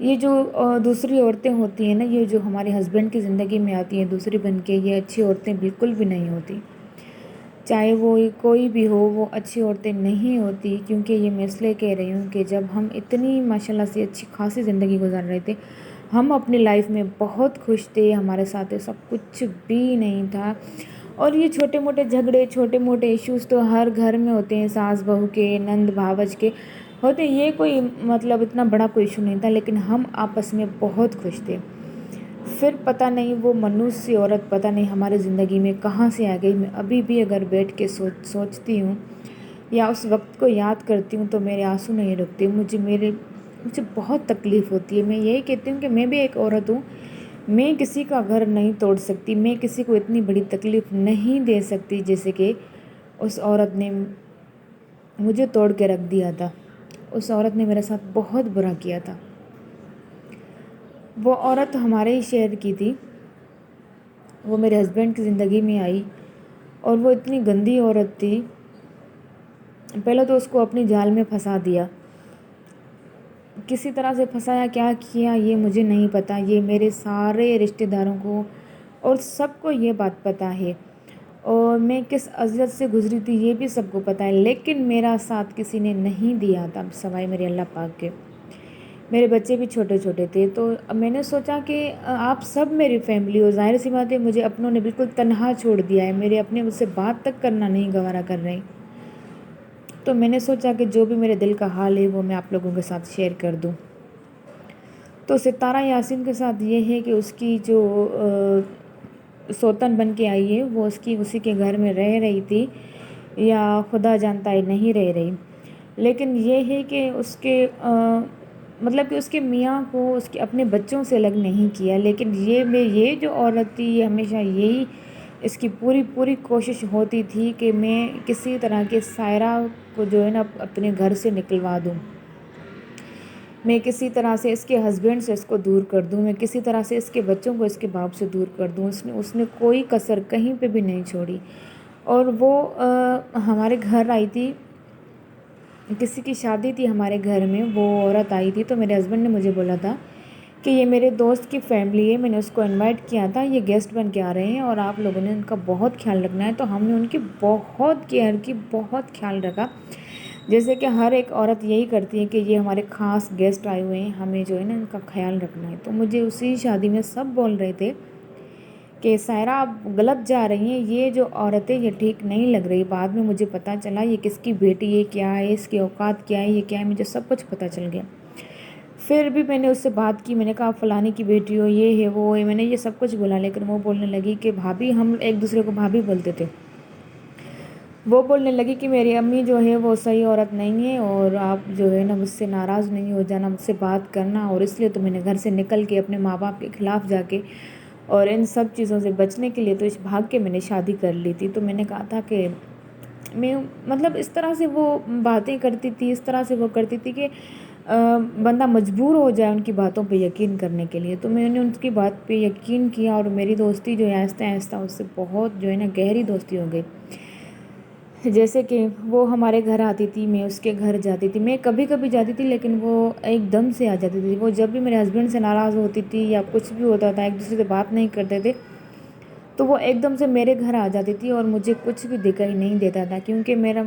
یہ جو دوسری عورتیں ہوتی ہیں نا، یہ جو ہمارے ہسبینڈ کی زندگی میں آتی ہیں دوسری بن کے، یہ اچھی عورتیں بالکل بھی نہیں ہوتی، چاہے وہ کوئی بھی ہو، وہ اچھی عورتیں نہیں ہوتی. کیونکہ یہ میں اس لیے کہہ رہی ہوں کہ جب ہم اتنی ماشاءاللہ سے اچھی خاصی زندگی گزار رہے تھے، ہم اپنی لائف میں بہت خوش تھے، ہمارے ساتھ ایسا کچھ بھی نہیں تھا. اور یہ چھوٹے موٹے جھگڑے، چھوٹے موٹے ایشوز تو ہر گھر میں ہوتے ہیں، ساس بہو کے، نند بھاوج کے ہوتے ہیں. یہ کوئی مطلب اتنا بڑا کوئی ایشو نہیں تھا، لیکن ہم آپس میں بہت خوش تھے. پھر پتہ نہیں وہ منحوس سی عورت پتہ نہیں ہماری زندگی میں کہاں سے آ گئی. میں ابھی بھی اگر بیٹھ کے سوچتی ہوں یا اس وقت کو یاد کرتی ہوں تو میرے آنسو نہیں رکتے. مجھے بہت تکلیف ہوتی ہے. میں یہی کہتی ہوں کہ میں بھی ایک عورت ہوں، میں کسی کا گھر نہیں توڑ سکتی، میں کسی کو اتنی بڑی تکلیف نہیں دے سکتی جیسے کہ اس عورت نے مجھے توڑ کے رکھ دیا تھا. اس عورت نے میرے ساتھ بہت برا کیا تھا. وہ عورت ہمارے ہی شہر کی تھی، وہ میرے ہسبینڈ کی زندگی میں آئی اور وہ اتنی گندی عورت تھی. پہلے تو اس کو اپنی جال میں پھنسا دیا، کسی طرح سے پھنسایا، کیا کیا یہ مجھے نہیں پتہ. یہ میرے سارے رشتہ داروں کو اور سب کو یہ بات پتہ ہے، اور میں کس اذیت سے گزری تھی یہ بھی سب کو پتہ ہے. لیکن میرا ساتھ کسی نے نہیں دیا تھا سوائے میرے اللہ پاک کے. میرے بچے بھی چھوٹے چھوٹے تھے، تو میں نے سوچا کہ آپ سب میری فیملی ہو، ظاہر سی بات ہے مجھے اپنوں نے بالکل تنہا چھوڑ دیا ہے، میرے اپنے مجھ سے بات تک کرنا نہیں گوارا کر رہے. تو میں نے سوچا کہ جو بھی میرے دل کا حال ہے وہ میں آپ لوگوں کے ساتھ شیئر کر دوں. تو ستارہ یاسین کے ساتھ یہ ہے کہ اس کی جو سوتن بن کے آئی ہے وہ اسی کے گھر میں رہ رہی تھی، یا خدا جانتا ہے نہیں رہ رہی. لیکن یہ ہے کہ اس کے مطلب کہ اس کے میاں کو اس کے اپنے بچوں سے الگ نہیں کیا. لیکن یہ جو عورت تھی، یہ ہمیشہ یہی اس کی پوری کوشش ہوتی تھی کہ میں کسی طرح کے سائرہ کو جو ہے نا اپنے گھر سے نکلوا دوں، میں کسی طرح سے اس کے ہسبینڈ سے اس کو دور کر دوں، میں کسی طرح سے اس کے بچوں کو اس کے باپ سے دور کر دوں. اس نے کوئی کسر کہیں پہ بھی نہیں چھوڑی. اور وہ ہمارے گھر آئی تھی، کسی کی شادی تھی ہمارے گھر میں، وہ عورت آئی تھی. تو میرے ہسبینڈ نے مجھے بولا تھا کہ یہ میرے دوست کی فیملی ہے، میں نے اس کو انوائٹ کیا تھا، یہ گیسٹ بن کے آ رہے ہیں اور آپ لوگوں نے ان کا بہت خیال رکھنا ہے. تو ہم نے ان کی بہت کیئر کی، بہت خیال رکھا، جیسے کہ ہر ایک عورت یہی کرتی ہے کہ یہ ہمارے خاص گیسٹ آئے ہوئے ہیں، ہمیں جو ہے نا ان کا خیال رکھنا ہے. تو مجھے اسی شادی میں سب بول رہے تھے کہ سائرہ آپ غلط جا رہی ہیں، یہ جو عورتیں یہ ٹھیک نہیں لگ رہی. بعد میں مجھے پتہ چلا یہ کس کی بیٹی ہے، کیا ہے اس کے اوقات، کیا ہے یہ، کیا ہے، مجھے سب کچھ پتہ چل گیا. پھر بھی میں نے اس سے بات کی، میں نے کہا آپ فلانی کی بیٹی ہو، یہ ہے وہ ہے، میں نے یہ سب کچھ بولا. لیکن وہ بولنے لگی کہ بھابھی، ہم ایک دوسرے کو بھابھی بولتے تھے، وہ بولنے لگی کہ میری امی جو ہے وہ صحیح عورت نہیں ہے، اور آپ جو ہے نا مجھ سے ناراض نہیں ہو جانا، مجھ سے بات کرنا. اور اس لیے تو میں نے گھر سے نکل کے اپنے ماں باپ کے خلاف جا کے اور ان سب چیزوں سے بچنے کے لیے تو بھاگ کے میں نے شادی کر لی تھی. تو میں نے کہا تھا کہ میں مطلب اس طرح سے وہ باتیں کرتی تھی، اس طرح سے وہ کرتی تھی کہ بندہ مجبور ہو جائے ان کی باتوں پہ یقین کرنے کے لیے. تو میں نے ان کی بات پہ یقین کیا، اور میری دوستی جو ہے آہستہ آہستہ اس سے بہت جو ہے نا گہری دوستی ہو گئی. جیسے کہ وہ ہمارے گھر آتی تھی، میں اس کے گھر جاتی تھی. میں کبھی کبھی جاتی تھی لیکن وہ ایک دم سے آ جاتی تھی. وہ جب بھی میرے ہسبینڈ سے ناراض ہوتی تھی یا کچھ بھی ہوتا تھا، ایک دوسرے سے بات نہیں کرتے تھے، تو وہ ایک دم سے میرے گھر آ جاتی تھی اور مجھے کچھ بھی دکھائی نہیں دیتا تھا. کیونکہ میرا،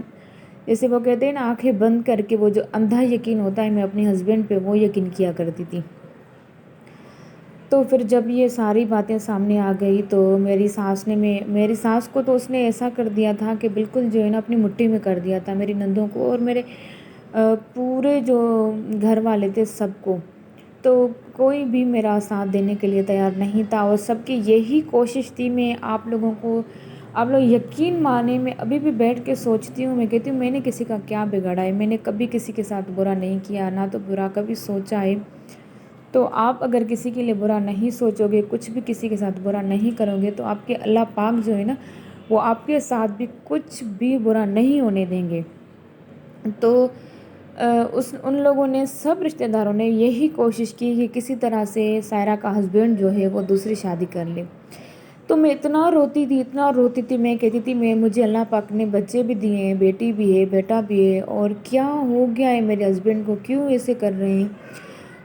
جیسے وہ کہتے ہیں نا، آنکھیں بند کر کے وہ جو اندھا یقین ہوتا ہے، میں اپنے ہسبینڈ پہ وہ یقین کیا کرتی تھی. تو پھر جب یہ ساری باتیں سامنے آ گئی تو میری ساس کو تو اس نے ایسا کر دیا تھا کہ بالکل جو ہے نا اپنی مٹھی میں کر دیا تھا، میری نندوں کو اور میرے پورے جو گھر والے تھے سب کو. تو کوئی بھی میرا ساتھ دینے کے لیے تیار نہیں تھا، اور سب کی یہی کوشش تھی. میں آپ لوگ یقین مانے، میں ابھی بھی بیٹھ کے سوچتی ہوں، میں کہتی ہوں میں نے کسی کا کیا بگاڑا ہے، میں نے کبھی کسی کے ساتھ برا نہیں کیا، نہ تو برا کبھی سوچا ہے. تو آپ اگر کسی کے لیے برا نہیں سوچو گے، کچھ بھی کسی کے ساتھ برا نہیں کرو گے، تو آپ کے اللہ پاک جو ہے نا وہ آپ کے ساتھ بھی کچھ بھی برا نہیں ہونے دیں گے. تو ان لوگوں نے، سب رشتہ داروں نے یہی کوشش کی کہ کسی طرح سے سائرہ کا ہسبینڈ جو ہے وہ دوسری شادی کر لے. تو میں اتنا روتی تھی، میں کہتی تھی مجھے اللہ پاک نے بچے بھی دیے ہیں، بیٹی بھی ہے، بیٹا بھی ہے، اور کیا ہو گیا ہے میرے ہسبینڈ کو، کیوں ایسے کر رہے ہیں.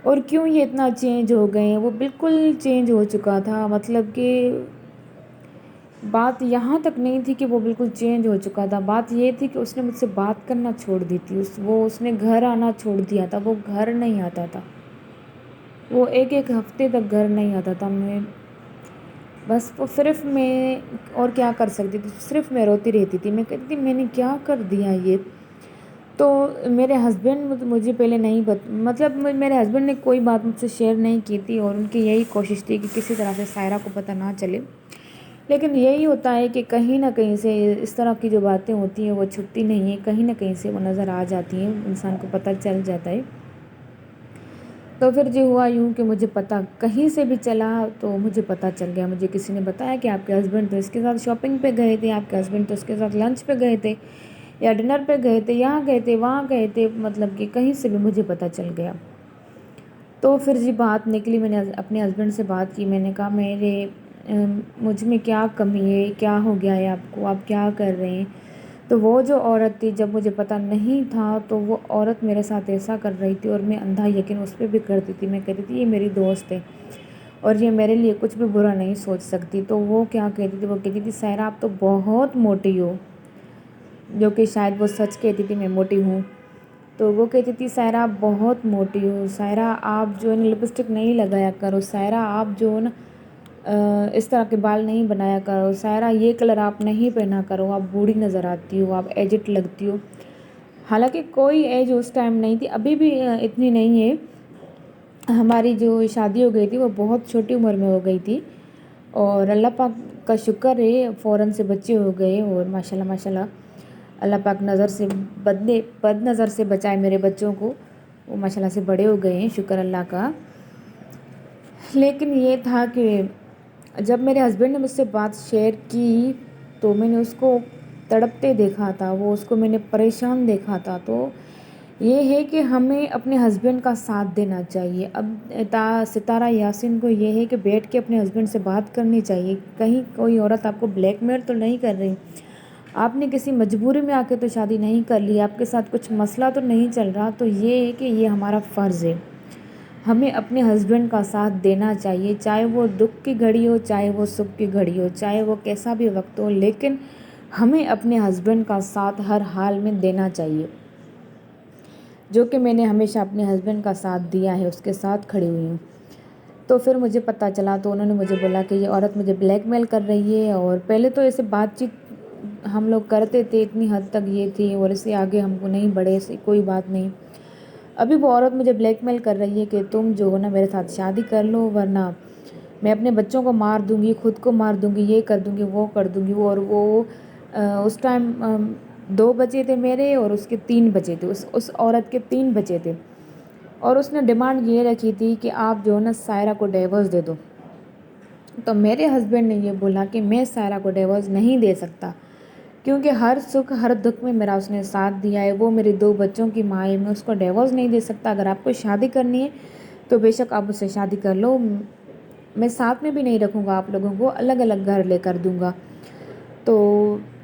اور کیوں یہ اتنا چینج ہو گئے ہیں؟ وہ بالکل چینج ہو چکا تھا، مطلب کہ بات یہاں تک نہیں تھی کہ وہ بالکل چینج ہو چکا تھا، بات یہ تھی کہ اس نے مجھ سے بات کرنا چھوڑ دی تھی، اس نے گھر آنا چھوڑ دیا تھا، وہ گھر نہیں آتا تھا، وہ ایک ہفتے تک گھر نہیں آتا تھا۔ میں بس وہ صرف میں اور کیا کر سکتی تھی، صرف میں روتی رہتی تھی، میں کہتی تھی میں نے کیا کر دیا یہ۔ تو میرے ہسبینڈ مجھے پہلے نہیں مطلب میرے ہسبینڈ نے کوئی بات مجھ سے شیئر نہیں کی تھی، اور ان کی یہی کوشش تھی کہ کسی طرح سے سائرہ کو پتہ نہ چلے، لیکن یہی ہوتا ہے کہ کہیں نہ کہیں سے اس طرح کی جو باتیں ہوتی ہیں وہ چھپتی نہیں ہیں، کہیں نہ کہیں سے وہ نظر آ جاتی ہیں، انسان کو پتہ چل جاتا ہے۔ تو پھر جو ہوا یوں کہ مجھے پتہ کہیں سے بھی چلا، تو مجھے پتہ چل گیا، مجھے کسی نے بتایا کہ آپ کے ہسبینڈ تو اس کے ساتھ شاپنگ پہ گئے تھے، آپ کے ہسبینڈ تو اس کے ساتھ لنچ پہ گئے تھے، یا ڈنر پہ گئے تھے، یہاں گئے تھے، وہاں گئے تھے، مطلب کہ کہیں سے بھی مجھے پتہ چل گیا۔ تو پھر جی بات نکلی، میں نے اپنے ہسبینڈ سے بات کی، میں نے کہا مجھ میں کیا کمی ہے، کیا ہو گیا ہے آپ کو، آپ کیا کر رہے ہیں؟ تو وہ جو عورت تھی، جب مجھے پتہ نہیں تھا تو وہ عورت میرے ساتھ ایسا کر رہی تھی، اور میں اندھا یقین اس پہ بھی کرتی تھی، میں کہتی تھی یہ میری دوست ہے اور یہ میرے لیے کچھ بھی برا نہیں سوچ سکتی۔ تو وہ کیا کہتی تھی، وہ کہتی تھی سائرہ آپ تو بہت موٹی ہو، جو کہ شاید وہ سچ کہتی تھی میں موٹی ہوں۔ تو وہ کہتی تھی سائرہ آپ بہت موٹی ہو، سائرہ آپ جو ہے نا لپسٹک نہیں لگایا کرو، سائرہ آپ جو ہے نا اس طرح کے بال نہیں بنایا کرو، سائرہ یہ کلر آپ نہیں پہنا کرو، آپ بوڑھی نظر آتی ہو، آپ ایجڈ لگتی ہو۔ حالانکہ کوئی ایج اس ٹائم نہیں تھی، ابھی بھی اتنی نہیں ہے، ہماری جو شادی ہو گئی تھی وہ بہت چھوٹی عمر میں ہو گئی تھی، اور اللہ پاک کا شکر ہے فوراً سے بچے ہو گئے، اور ماشاءاللہ ماشاءاللہ اللہ پاک بد نظر سے بچائے میرے بچوں کو، وہ ماشاءاللہ سے بڑے ہو گئے ہیں، شکر اللہ کا۔ لیکن یہ تھا کہ جب میرے ہسبینڈ نے مجھ سے بات شیئر کی تو میں نے اس کو تڑپتے دیکھا تھا، اس کو میں نے پریشان دیکھا تھا۔ تو یہ ہے کہ ہمیں اپنے ہسبینڈ کا ساتھ دینا چاہیے۔ اب ستارہ یاسین کو یہ ہے کہ بیٹھ کے اپنے ہسبینڈ سے بات کرنی چاہیے، کہیں کوئی عورت آپ کو بلیک میل تو نہیں کر رہی، آپ نے کسی مجبوری میں آ کے تو شادی نہیں کر لی، آپ کے ساتھ کچھ مسئلہ تو نہیں چل رہا۔ تو یہ ہے کہ یہ ہمارا فرض ہے، ہمیں اپنے ہسبینڈ کا ساتھ دینا چاہیے، چاہے وہ دکھ کی گھڑی ہو، چاہے وہ سکھ کی گھڑی ہو، چاہے وہ کیسا بھی وقت ہو، لیکن ہمیں اپنے ہسبینڈ کا ساتھ ہر حال میں دینا چاہیے، جو کہ میں نے ہمیشہ اپنے ہسبینڈ کا ساتھ دیا ہے، اس کے ساتھ کھڑی ہوئی ہوں۔ تو پھر مجھے پتہ چلا تو انہوں نے مجھے بولا کہ یہ عورت مجھے بلیک میل کر رہی ہے، اور پہلے تو ایسے بات چیت ہم لوگ کرتے تھے، اتنی حد تک یہ تھی، اور اس سے آگے ہم کو نہیں بڑھے، ایسی کوئی بات نہیں۔ ابھی وہ عورت مجھے بلیک میل کر رہی ہے کہ تم جو ہے نا میرے ساتھ شادی کر لو، ورنہ میں اپنے بچوں کو مار دوں گی، خود کو مار دوں گی، یہ کر دوں گی، وہ کر دوں گی۔ اور وہ اس ٹائم 2 بچے تھے میرے، اور اس کے 3 بچے تھے، اس عورت کے 3 بچے تھے، اور اس نے ڈیمانڈ یہ رکھی تھی کہ آپ جو ہے نا سائرہ کو ڈیورس دے دو۔ تو میرے ہسبینڈ نے یہ بولا کہ میں سائرہ کو ڈیورس نہیں دے سکتا، کیونکہ ہر سکھ ہر دکھ میں میرا اس نے ساتھ دیا ہے، وہ میرے 2 بچوں کی ماں ہے، میں اس کو ڈیورس نہیں دے سکتا۔ اگر آپ کو شادی کرنی ہے تو بے شک آپ اس سے شادی کر لو، میں ساتھ میں بھی نہیں رکھوں گا، آپ لوگوں کو الگ الگ گھر لے کر دوں گا۔ تو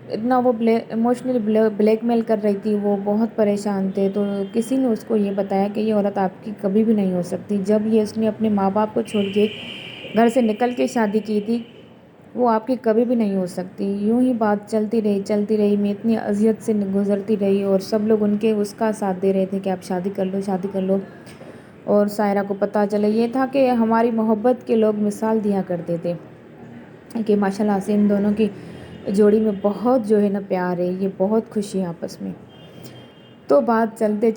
اتنا وہ ایموشنلی بلیک میل کر رہی تھی، وہ بہت پریشان تھے۔ تو کسی نے اس کو یہ بتایا کہ یہ عورت آپ کی کبھی بھی نہیں ہو سکتی، جب یہ اس نے اپنے ماں باپ کو چھوڑ کے گھر سے نکل کے شادی کی تھی، وہ آپ کی کبھی بھی نہیں ہو سکتی۔ یوں ہی بات چلتی رہی، میں اتنی اذیت سے گزرتی رہی، اور سب لوگ اس کا ساتھ دے رہے تھے کہ آپ شادی کر لو، شادی کر لو۔ اور سائرہ کو پتہ چلا، یہ تھا کہ ہماری محبت کے لوگ مثال دیا کرتے تھے کہ ماشاءاللہ سے ان دونوں کی جوڑی میں بہت جو ہے نا پیار ہے، یہ بہت خوشی ہے آپس میں۔ تو بات چلتے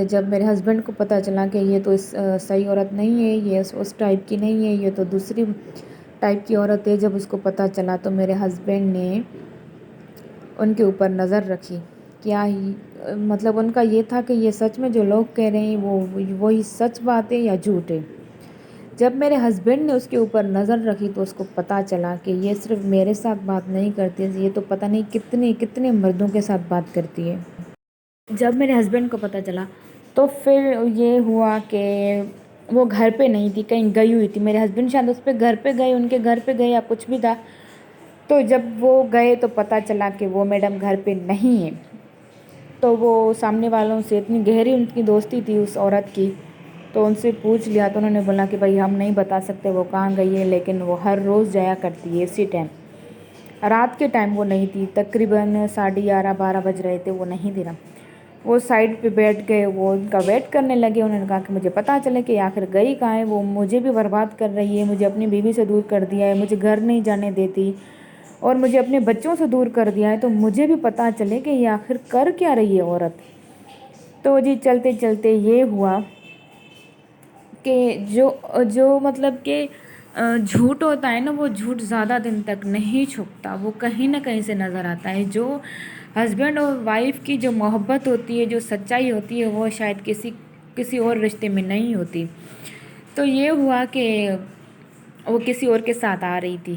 جب میرے ہسبینڈ کو پتہ چلا کہ یہ تو صحیح عورت نہیں ہے، یہ اس ٹائپ کی نہیں ہے، یہ تو دوسری ٹائپ کی عورت ہے، جب اس کو پتہ چلا تو میرے ہسبینڈ نے ان کے اوپر نظر رکھی۔ کیا ہی مطلب ان کا یہ تھا کہ یہ سچ میں جو لوگ کہہ رہے ہیں وہی سچ بات ہے یا جھوٹ ہے۔ جب میرے ہسبینڈ نے اس کے اوپر نظر رکھی تو اس کو پتہ چلا کہ یہ صرف میرے ساتھ بات نہیں کرتی، یہ تو پتہ نہیں کتنے مردوں کے ساتھ بات کرتی ہے۔ جب میرے ہسبینڈ کو پتہ چلا تو پھر یہ ہوا کہ وہ گھر پہ نہیں تھی، کہیں گئی ہوئی تھی، میرے ہسبینڈ شاید اس پہ گھر پہ گئے، ان کے گھر پہ گئے یا کچھ بھی تھا۔ تو جب وہ گئے تو پتہ چلا کہ وہ میڈم گھر پہ نہیں ہے۔ تو وہ سامنے والوں سے اتنی گہری ان کی دوستی تھی اس عورت کی، تو ان سے پوچھ لیا تو انہوں نے بولا کہ بھائی ہم نہیں بتا سکتے وہ کہاں گئی ہے، لیکن وہ ہر روز جایا کرتی ہے اسی ٹائم۔ رات کے ٹائم وہ نہیں تھی، تقریباً 11:30-12 بج رہے تھے، وہ نہیں تھی نا۔ وہ سائڈ پہ بیٹھ گئے، وہ ان کا ویٹ کرنے لگے۔ انہوں نے کہا کہ مجھے پتہ چلے کہ آخر گئی کہاں ہے، وہ مجھے بھی برباد کر رہی ہے، مجھے اپنی بیوی سے دور کر دیا ہے، مجھے گھر نہیں جانے دیتی اور مجھے اپنے بچوں سے دور کر دیا ہے، تو مجھے بھی پتہ چلے کہ یہ آخر کر کیا رہی ہے عورت۔ تو جی چلتے چلتے یہ ہوا کہ جو مطلب کہ جھوٹ ہوتا ہے نا، وہ جھوٹ زیادہ دن تک نہیں چھپتا، وہ کہیں نہ کہیں سے نظر آتا ہے۔ جو ہسبینڈ اور وائف کی جو محبت ہوتی ہے، جو سچائی ہوتی ہے، وہ شاید کسی اور رشتے میں نہیں ہوتی۔ تو یہ ہوا کہ وہ کسی اور کے ساتھ آ رہی تھی،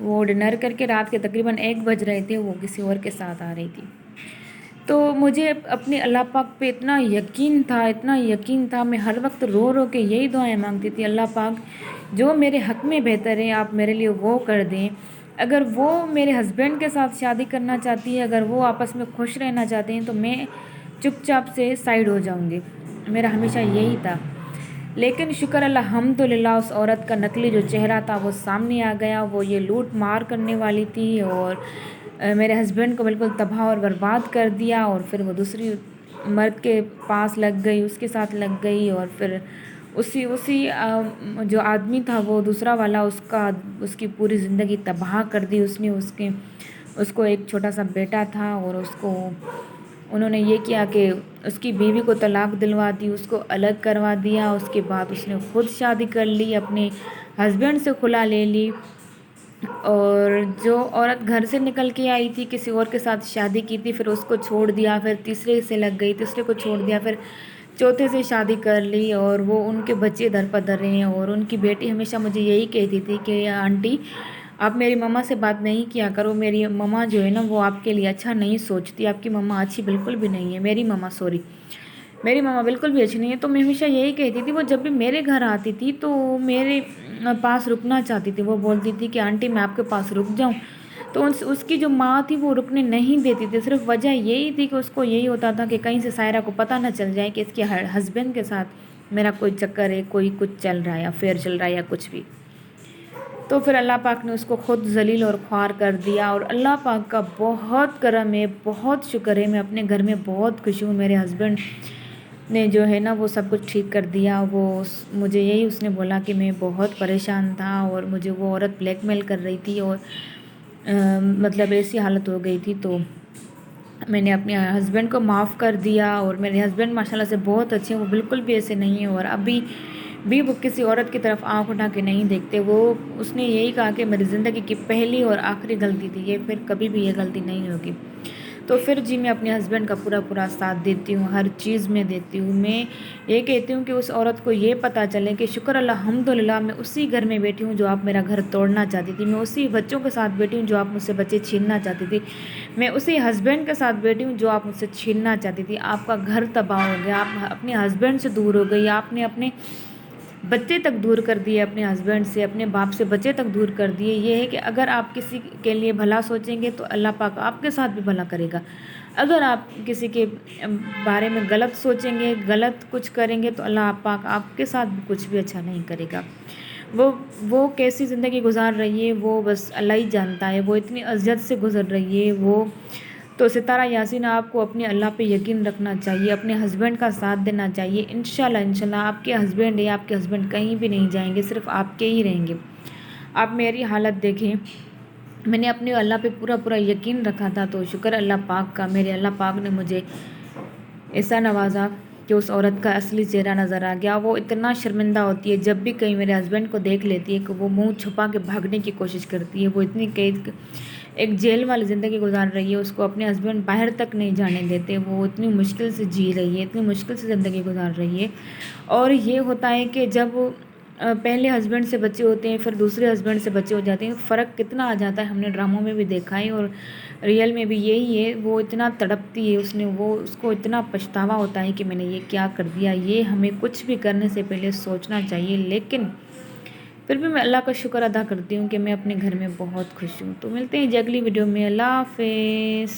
وہ ڈنر کر کے رات کے تقریباً 1 بج رہے تھے، وہ کسی اور کے ساتھ آ رہی تھی۔ تو مجھے اپنے اللہ پاک پہ اتنا یقین تھا، میں ہر وقت رو رو کے یہی دعائیں مانگتی تھی، اللہ پاک جو میرے حق میں بہتر ہے آپ میرے لیے وہ کر دیں۔ اگر وہ میرے ہسبینڈ کے ساتھ شادی کرنا چاہتی ہے، اگر وہ آپس میں خوش رہنا چاہتے ہیں، تو میں چپ چاپ سے سائیڈ ہو جاؤں گی، میرا ہمیشہ یہی تھا۔ لیکن شکر الحمدللہ اس عورت کا نقلی جو چہرہ تھا وہ سامنے آ گیا، وہ یہ لوٹ مار کرنے والی تھی اور میرے ہسبینڈ کو بالکل تباہ اور برباد کر دیا، اور پھر وہ دوسری مرد کے پاس لگ گئی، اس کے ساتھ لگ گئی، اور پھر اسی جو آدمی تھا وہ دوسرا والا اس کی پوری زندگی تباہ کر دی۔ اس کو ایک چھوٹا سا بیٹا تھا، اور انہوں نے یہ کیا کہ اس کی بیوی کو طلاق دلوا دی، اس کو الگ کروا دیا۔ اس کے بعد اس نے خود شادی کر لی، اپنے ہسبینڈ سے خلا لے لی، اور جو عورت گھر سے نکل کے آئی تھی، کسی اور کے ساتھ شادی کی تھی، پھر اس کو چھوڑ دیا، پھر تیسرے سے لگ گئی، تیسرے کو چھوڑ دیا، پھر چوتھے سے شادی کر لی، اور وہ ان کے بچے در پدر رہے ہیں۔ اور ان کی بیٹی ہمیشہ مجھے یہی کہتی تھی کہ آنٹی آپ میری مما سے بات نہیں کیا کرو، میری مما جو ہے نا وہ آپ کے لیے اچھا نہیں سوچتی، آپ کی مما اچھی بالکل بھی نہیں ہے، میری مما بالکل بھی اچھی نہیں ہے۔ تو میں ہمیشہ یہی کہتی تھی، وہ جب بھی میرے گھر آتی تھی تو میرے پاس رکنا چاہتی تھی، وہ بولتی تھی کہ آنٹی میں آپ کے پاس رک جاؤں، تو اس کی جو ماں تھی وہ رکنے نہیں دیتی تھی۔ صرف وجہ یہی تھی کہ اس کو یہی ہوتا تھا کہ کہیں سے سائرہ کو پتہ نہ چل جائے کہ اس کے ہسبینڈ کے ساتھ میرا کوئی چکر ہے، کوئی کچھ چل رہا ہے، افیئر چل رہا ہے یا کچھ بھی۔ تو پھر اللہ پاک نے اس کو خود ذلیل اور خوار کر دیا، اور اللہ پاک کا بہت کرم ہے، بہت شکر ہے، میں اپنے گھر میں بہت خوش ہوں۔ میرے ہسبینڈ نے جو ہے نا وہ سب کچھ ٹھیک کر دیا۔ مجھے یہی اس نے بولا کہ میں بہت پریشان تھا، اور مجھے وہ عورت بلیک میل کر رہی تھی، اور مطلب ایسی حالت ہو گئی تھی، تو میں نے اپنے ہسبینڈ کو معاف کر دیا۔ اور میرے ہسبینڈ ماشاءاللہ سے بہت اچھے ہیں، وہ بالکل بھی ایسے نہیں ہیں، اور ابھی بھی وہ کسی عورت کی طرف آنکھ اٹھا کے نہیں دیکھتے۔ اس نے یہی کہا کہ میری زندگی کی پہلی اور آخری غلطی تھی یہ، پھر کبھی بھی یہ غلطی نہیں ہوگی۔ تو پھر جی میں اپنے ہسبینڈ کا پورا ساتھ دیتی ہوں، ہر چیز میں دیتی ہوں۔ میں یہ کہتی ہوں کہ اس عورت کو یہ پتہ چلے کہ شکر الحمدللہ میں اسی گھر میں بیٹھی ہوں جو آپ میرا گھر توڑنا چاہتی تھی، میں اسی بچوں کے ساتھ بیٹھی ہوں جو آپ مجھ سے بچے چھیننا چاہتی تھی، میں اسی ہسبینڈ کے ساتھ بیٹھی ہوں جو آپ مجھ سے چھیننا چاہتی تھی۔ آپ کا گھر تباہ ہو گیا، آپ اپنے ہسبینڈ سے دور ہو گئی، آپ نے اپنے بچے تک دور کر دیے، اپنے ہسبینڈ سے، اپنے باپ سے بچے تک دور کر دیے۔ یہ ہے کہ اگر آپ کسی کے لیے بھلا سوچیں گے تو اللہ پاک آپ کے ساتھ بھی بھلا کرے گا، اگر آپ کسی کے بارے میں غلط سوچیں گے، غلط کچھ کریں گے، تو اللہ پاک آپ کے ساتھ بھی کچھ بھی اچھا نہیں کرے گا۔ وہ کیسی زندگی گزار رہی ہے وہ بس اللہ ہی جانتا ہے، وہ اتنی اذیت سے گزر رہی ہے۔ تو ستارہ یاسین آپ کو اپنے اللہ پہ یقین رکھنا چاہیے، اپنے ہسبینڈ کا ساتھ دینا چاہیے۔ انشاءاللہ آپ کے ہسبینڈ ہے، آپ کے ہسبینڈ کہیں بھی نہیں جائیں گے، صرف آپ کے ہی رہیں گے۔ آپ میری حالت دیکھیں، میں نے اپنے اللہ پہ پورا یقین رکھا تھا، تو شکر اللہ پاک کا، میرے اللہ پاک نے مجھے ایسا نوازا کہ اس عورت کا اصلی چہرہ نظر آ گیا۔ وہ اتنا شرمندہ ہوتی ہے، جب بھی کہیں میرے ہسبینڈ کو دیکھ لیتی ہے کہ وہ منہ چھپا کے بھاگنے کی کوشش کرتی ہے۔ وہ اتنی ایک جیل والی زندگی گزار رہی ہے، اس کو اپنے ہسبینڈ باہر تک نہیں جانے دیتے، وہ اتنی مشکل سے جی رہی ہے، اتنی مشکل سے زندگی گزار رہی ہے۔ اور یہ ہوتا ہے کہ جب پہلے ہسبینڈ سے بچے ہوتے ہیں، پھر دوسرے ہسبینڈ سے بچے ہو جاتے ہیں، فرق کتنا آ جاتا ہے، ہم نے ڈراموں میں بھی دیکھا ہے اور ریئل میں بھی یہی ہے۔ وہ اتنا تڑپتی ہے، اس کو اتنا پچھتاوا ہوتا ہے کہ میں نے یہ کیا کر دیا۔ یہ ہمیں کچھ بھی کرنے سے پہلے سوچنا چاہیے، لیکن پھر بھی میں اللہ کا شکر ادا کرتی ہوں کہ میں اپنے گھر میں بہت خوش ہوں۔ تو ملتے ہیں اگلی ویڈیو میں، اللہ حافظ۔